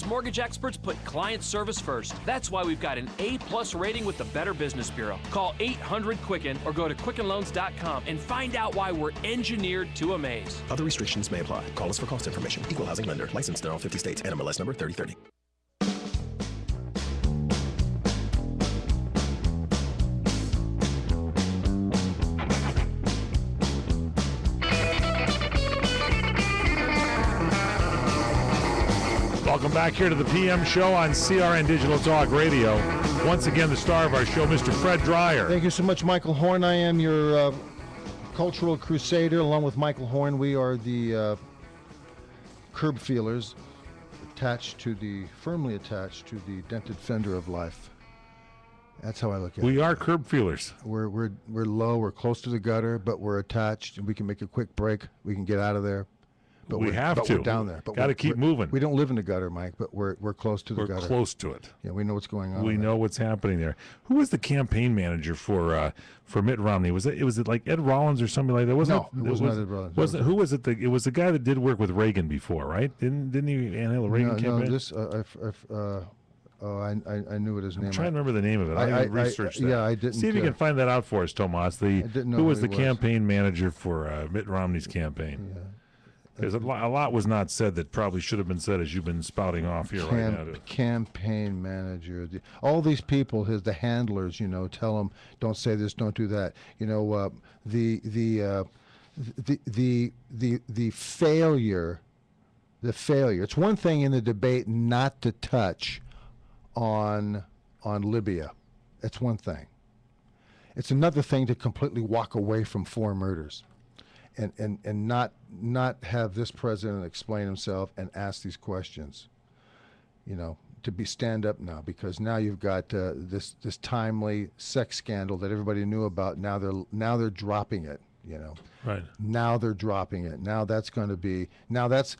Mortgage experts put client service first. That's why we've got an A+ rating with the Better Business Bureau. Call 800-QUICKEN or go to QuickenLoans.com and find out why we're engineered to amaze. Other restrictions may apply. Call us for cost information. Equal housing lender. Licensed in all 50 states. NMLS number 3030. Welcome back here to the PM show on CRN Digital Talk Radio. Once again, the star of our show, Mr. Fred Dreyer. Thank you so much, Michael Horn. I am your cultural crusader. Along with Michael Horn, we are the curb feelers firmly attached to the dented fender of life. That's how I look at it. We are curb feelers. We're low, we're close to the gutter, but we're attached, and we can make a quick break. We can get out of there. But we have to. We're down there. Got to keep moving. We don't live in the gutter, Mike, but we're close to the gutter. We're close to it. Yeah, we know what's going on. We know what's happening there. Who was the campaign manager for Mitt Romney? Was it like Ed Rollins or something like that? No, it was not Ed Rollins. Who was it? It was the guy that did work with Reagan before, right? Didn't he handle the Reagan campaign? I knew what his name was. I'm trying to remember the name of it. I researched that. Yeah, I didn't. See if you can find that out for us, Tomas. Who was the campaign manager for Mitt Romney's campaign? Yeah. There's a lot was not said that probably should have been said, as you've been spouting off here right now. Campaign manager. All these people, the handlers, tell them, don't say this, don't do that. The failure. It's one thing in the debate not to touch on Libya. That's one thing. It's another thing to completely walk away from 4 murders. And not have this president explain himself and ask these questions, to stand up now, because now you've got this timely sex scandal that everybody knew about. Now they're dropping it, Right. Now they're dropping it. Now that's going to be that's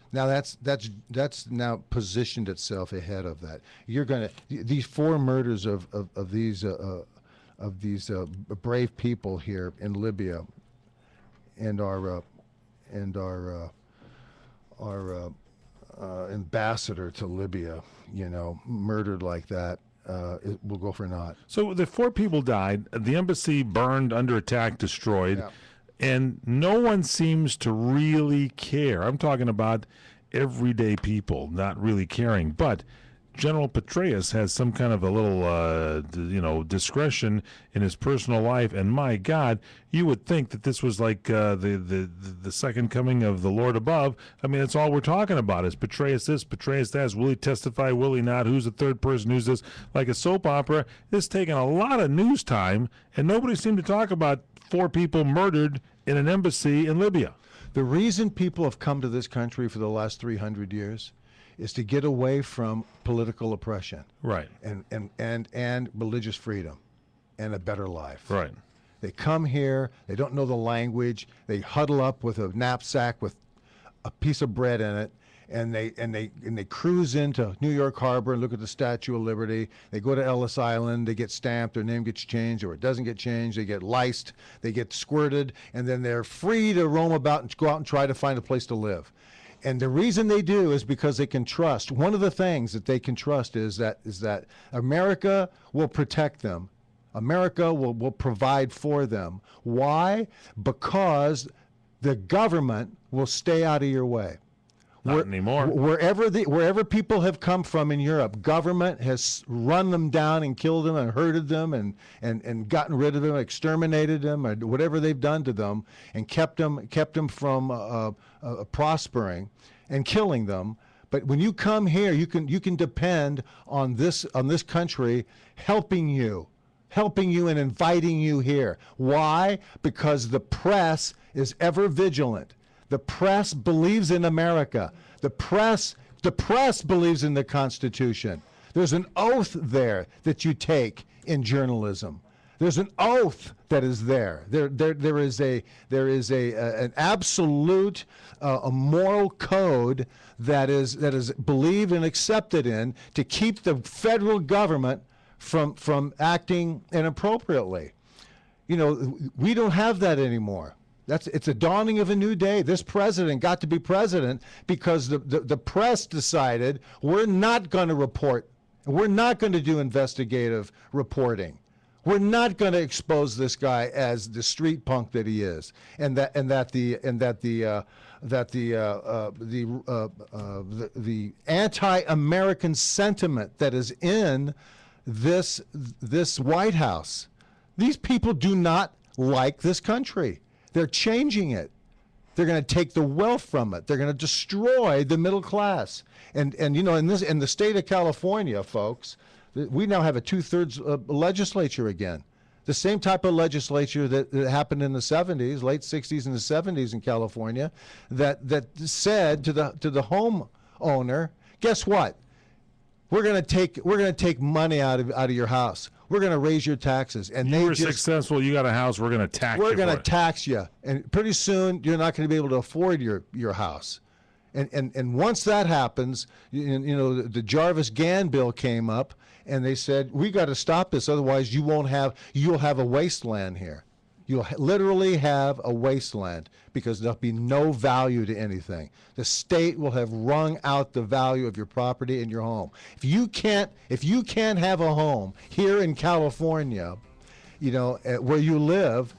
now positioned itself ahead of that. You're going to these 4 murders of these brave people here in Libya. And our ambassador to Libya, murdered like that, it will go for naught. So the 4 people died. The embassy burned, under attack, destroyed, yeah. And no one seems to really care. I'm talking about everyday people not really caring, but General Petraeus has some kind of a little, discretion in his personal life, and my God, you would think that this was like the second coming of the Lord above. I mean, that's all we're talking about is Petraeus this, Petraeus that. Will he testify? Will he not? Who's the third person? Who's this? Like a soap opera. It's taken a lot of news time, and nobody seemed to talk about 4 people murdered in an embassy in Libya. The reason people have come to this country for the last 300 years is to get away from political oppression, right, and religious freedom, and a better life. Right. They come here. They don't know the language. They huddle up with a knapsack with a piece of bread in it, and they cruise into New York Harbor and look at the Statue of Liberty. They go to Ellis Island. They get stamped. Their name gets changed, or it doesn't get changed. They get liced. They get squirted, and then they're free to roam about and go out and try to find a place to live. And the reason they do is because they can trust. One of the things that they can trust is that America will protect them. America will provide for them. Why? Because the government will stay out of your way. Not anymore. Wherever people have come from in Europe, government has run them down and killed them and hurted them and gotten rid of them, exterminated them, or whatever they've done to them, and kept them from prospering and killing them. But when you come here, you can depend on this country helping you and inviting you here. Why? Because the press is ever vigilant. The press believes in America. The press believes in the Constitution. There's an oath there that you take in journalism. There's an oath that is there. There is an absolute a moral code that is believed and accepted in to keep the federal government from acting inappropriately. We don't have that anymore. It's a dawning of a new day. This president got to be president because the press decided we're not going to report. We're not going to do investigative reporting. We're not going to expose this guy as the street punk that he is, and the anti-American sentiment that is in this White House. These people do not like this country. They're changing it. They're going to take the wealth from it. They're going to destroy the middle class. And you know, in the state of California, folks, we now have a 2/3 legislature again. The same type of legislature that happened in the 70s, late 60s and the 70s in California, that said to the homeowner, guess what? We're going to take money out of your house. We're going to raise your taxes. And you were successful. You got a house. We're going to tax you. We're going to tax you, and pretty soon you're not going to be able to afford your house. And once that happens, you know, the Jarvis-Gann bill came up, and they said we got to stop this, otherwise you'll have a wasteland here. You'll literally have a wasteland because there'll be no value to anything. The state will have wrung out the value of your property and your home. If you can't have a home here in California, you know, where you live,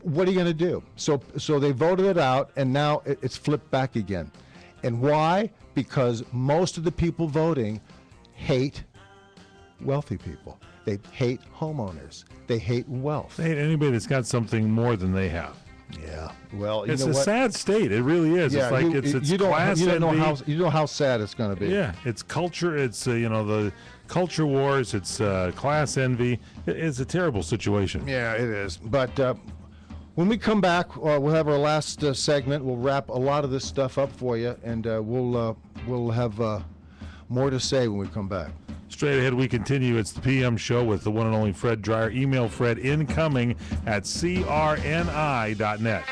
what are you going to do? So they voted it out, and now it's flipped back again. And why? Because most of the people voting hate wealthy people. They hate homeowners. They hate wealth. They hate anybody that's got something more than they have. Yeah. Well, it's a sad state. It really is. Yeah, it's like it's class envy. You know how sad it's going to be. Yeah. It's culture. It's you know, the culture wars. It's class envy. It's a terrible situation. Yeah, it is. But when we come back, we'll have our last segment. We'll wrap a lot of this stuff up for you, and we'll have more to say when we come back. Straight ahead, we continue. It's the PM Show with the one and only Fred Dreyer. Email Fred incoming at crni.net.